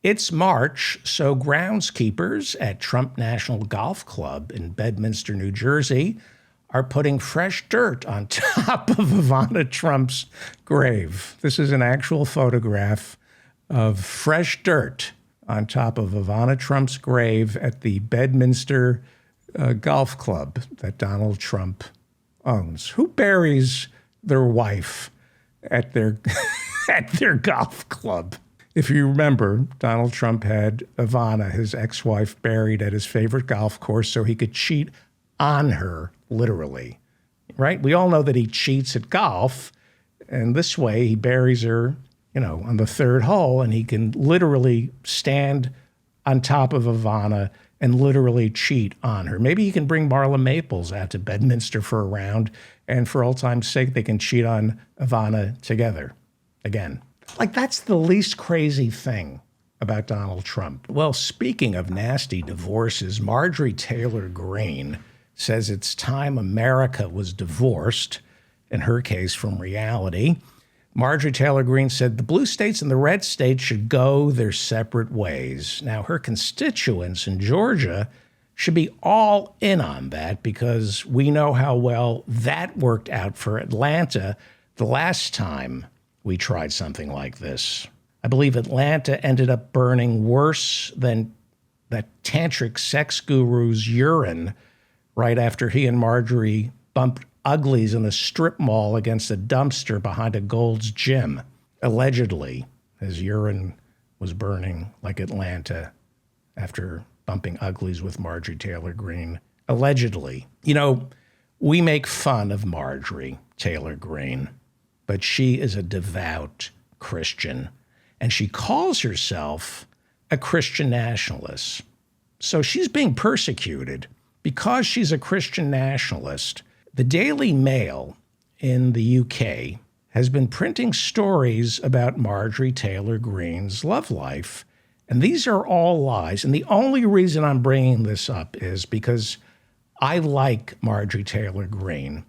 It's March, so groundskeepers at Trump National Golf Club in Bedminster, New Jersey, are putting fresh dirt on top of Ivana Trump's grave. This is an actual photograph of fresh dirt on top of Ivana Trump's grave at the Bedminster Golf Club that Donald Trump owns. Who buries their wife at their at their golf club? If you remember, Donald Trump had Ivana, his ex-wife, buried at his favorite golf course so he could cheat on her, literally, right? We all know that he cheats at golf, and this way he buries her, on the third hole, and he can literally stand on top of Ivana and literally cheat on her. Maybe he can bring Marla Maples out to Bedminster for a round, and for old time's sake, they can cheat on Ivana together again. Like, that's the least crazy thing about Donald Trump. Well, speaking of nasty divorces, Marjorie Taylor Greene says it's time America was divorced, in her case from reality. Marjorie Taylor Greene said the blue states and the red states should go their separate ways. Now, her constituents in Georgia should be all in on that because we know how well that worked out for Atlanta the last time we tried something like this. I believe Atlanta ended up burning worse than that tantric sex guru's urine right after he and Marjorie bumped uglies in a strip mall against a dumpster behind a Gold's Gym. Allegedly, his urine was burning like Atlanta after bumping uglies with Marjorie Taylor Greene. Allegedly. We make fun of Marjorie Taylor Greene, but she is a devout Christian, and she calls herself a Christian nationalist. So she's being persecuted because she's a Christian nationalist. The Daily Mail in the UK has been printing stories about Marjorie Taylor Greene's love life, and these are all lies. And the only reason I'm bringing this up is because I like Marjorie Taylor Greene.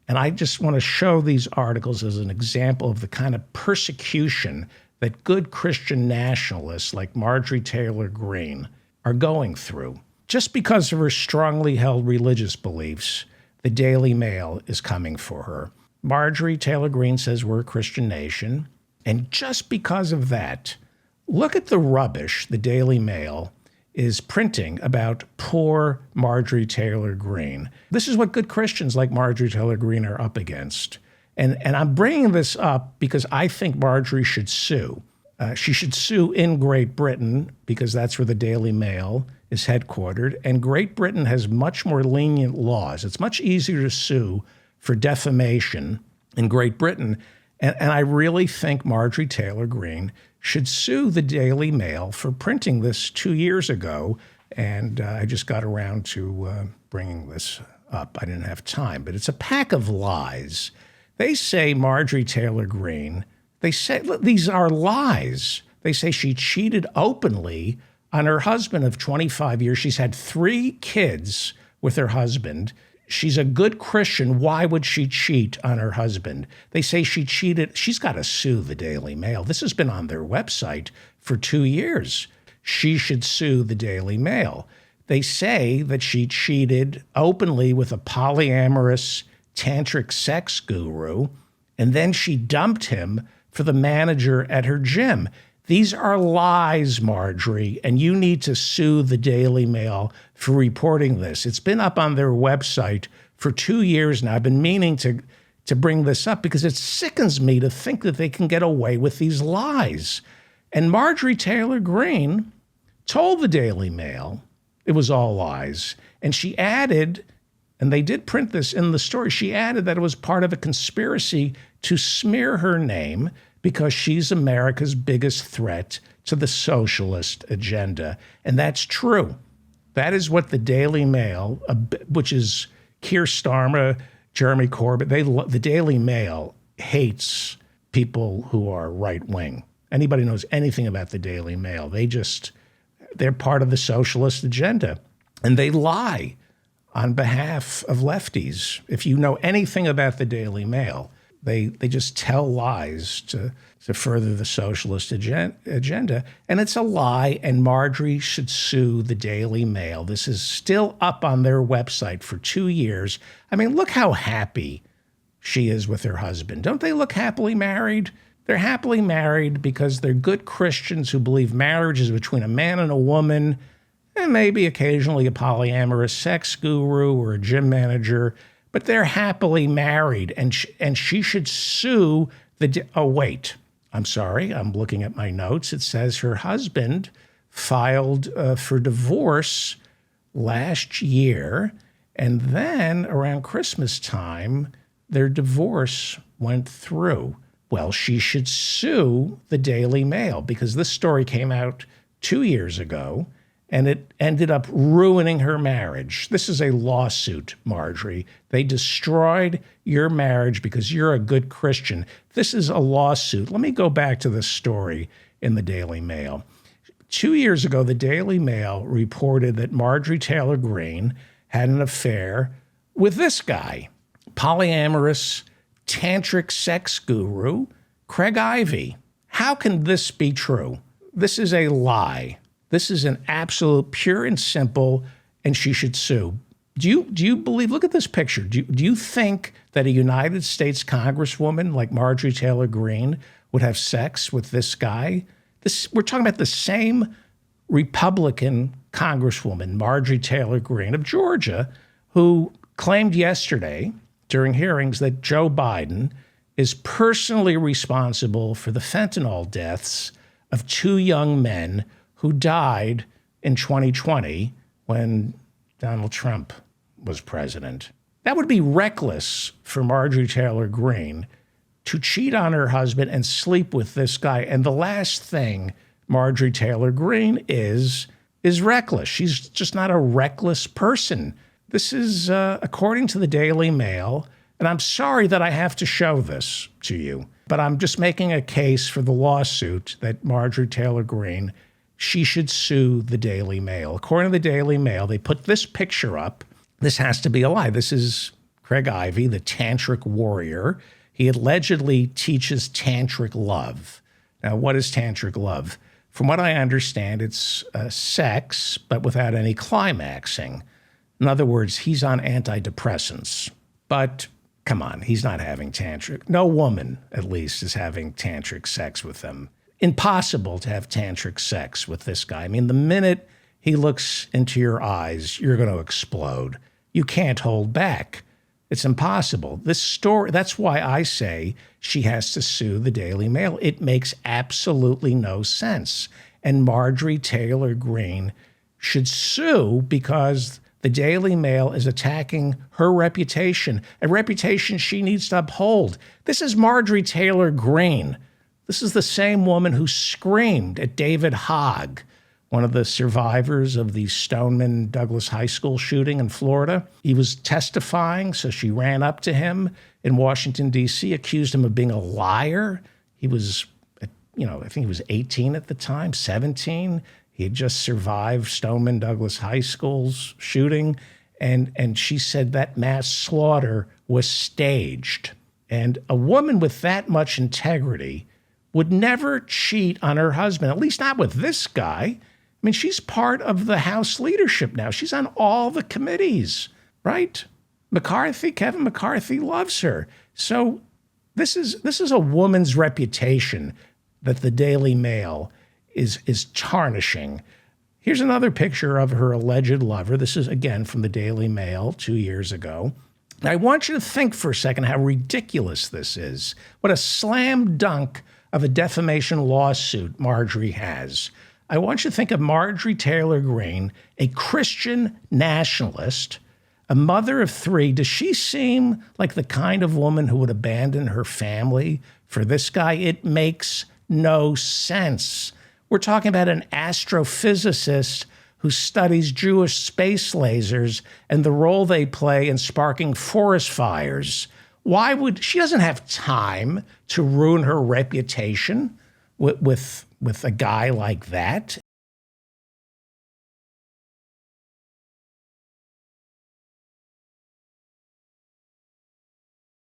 And I just want to show these articles as an example of the kind of persecution that good Christian nationalists like Marjorie Taylor Greene are going through. Just because of her strongly held religious beliefs, the Daily Mail is coming for her. Marjorie Taylor Greene says we're a Christian nation. And just because of that, look at the rubbish the Daily Mail is printing about poor Marjorie Taylor Greene. This is what good Christians like Marjorie Taylor Greene are up against. And I'm bringing this up because I think Marjorie should sue. She should sue in Great Britain because that's where the Daily Mail is headquartered. And Great Britain has much more lenient laws. It's much easier to sue for defamation in Great Britain. And I really think Marjorie Taylor Greene should sue the Daily Mail for printing this 2 years ago. And I just got around to bringing this up. I didn't have time, but it's a pack of lies. They say Marjorie Taylor Greene, they say these are lies. They say she cheated openly on her husband of 25 years. She's had 3 kids with her husband. She's a good Christian. Why would she cheat on her husband? They say she cheated. She's got to sue the Daily Mail. This has been on their website for 2 years. She should sue the Daily Mail. They say that she cheated openly with a polyamorous tantric sex guru, and then she dumped him for the manager at her gym. These are lies, Marjorie, and you need to sue the Daily Mail for reporting this. It's been up on their website for 2 years now. I've been meaning to bring this up because it sickens me to think that they can get away with these lies. And Marjorie Taylor Greene told the Daily Mail it was all lies. And she added, and they did print this in the story, she added that it was part of a conspiracy to smear her name because she's America's biggest threat to the socialist agenda. And that's true. That is what the Daily Mail, which is Keir Starmer, Jeremy Corbyn, the Daily Mail hates people who are right-wing. Anybody knows anything about the Daily Mail, they're part of the socialist agenda. And they lie on behalf of lefties. If you know anything about the Daily Mail, They just tell lies to further the socialist agenda. And it's a lie, and Marjorie should sue the Daily Mail. This is still up on their website for 2 years. I mean, look how happy she is with her husband. Don't they look happily married? They're happily married because they're good Christians who believe marriage is between a man and a woman, and maybe occasionally a polyamorous sex guru or a gym manager, but they're happily married, and she should sue oh, wait, I'm sorry, I'm looking at my notes. It says her husband filed for divorce last year, and then around Christmas time, their divorce went through. Well, she should sue the Daily Mail because this story came out 2 years ago, and it ended up ruining her marriage. This is a lawsuit, Marjorie. They destroyed your marriage because you're a good Christian. This is a lawsuit. Let me go back to the story in the Daily Mail. 2 years ago, the Daily Mail reported that Marjorie Taylor Greene had an affair with this guy, polyamorous tantric sex guru, Craig Ivey. How can this be true? This is a lie. This is an absolute pure and simple, and she should sue. Do you believe, look at this picture. Do you think that a United States Congresswoman like Marjorie Taylor Greene would have sex with this guy? We're talking about the same Republican Congresswoman, Marjorie Taylor Greene of Georgia, who claimed yesterday during hearings that Joe Biden is personally responsible for the fentanyl deaths of 2 young men who died in 2020 when Donald Trump was president. That would be reckless for Marjorie Taylor Greene to cheat on her husband and sleep with this guy. And the last thing Marjorie Taylor Greene is reckless. She's just not a reckless person. This is, according to the Daily Mail, and I'm sorry that I have to show this to you, but I'm just making a case for the lawsuit that Marjorie Taylor Greene, she should sue the Daily Mail. According to the Daily Mail, they put this picture up. This has to be a lie. This is Craig Ivey, the tantric warrior. He allegedly teaches tantric love. Now, what is tantric love? From what I understand, it's sex, but without any climaxing. In other words, he's on antidepressants. But come on, he's not having tantric. No woman, at least, is having tantric sex with him. Impossible to have tantric sex with this guy. I mean, the minute he looks into your eyes, you're going to explode. You can't hold back. It's impossible. This story, that's why I say she has to sue the Daily Mail. It makes absolutely no sense. And Marjorie Taylor Greene should sue because the Daily Mail is attacking her reputation, a reputation she needs to uphold. This is Marjorie Taylor Greene. This is the same woman who screamed at David Hogg, one of the survivors of the Stoneman Douglas High School shooting in Florida. He was testifying, so she ran up to him in Washington, D.C., accused him of being a liar. He was, I think he was 18 at the time, 17. He had just survived Stoneman Douglas High School's shooting, and she said that mass slaughter was staged. And a woman with that much integrity would never cheat on her husband, at least not with this guy. I mean, she's part of the House leadership now. She's on all the committees, right? Kevin McCarthy loves her. So this is a woman's reputation that the Daily Mail is tarnishing. Here's another picture of her alleged lover. This is, again, from the Daily Mail 2 years ago. Now, I want you to think for a second how ridiculous this is. What a slam dunk of a defamation lawsuit Marjorie has. I want you to think of Marjorie Taylor Greene, a Christian nationalist, a mother of 3. Does she seem like the kind of woman who would abandon her family for this guy? It makes no sense. We're talking about an astrophysicist who studies Jewish space lasers and the role they play in sparking forest fires. She doesn't have time to ruin her reputation with a guy like that.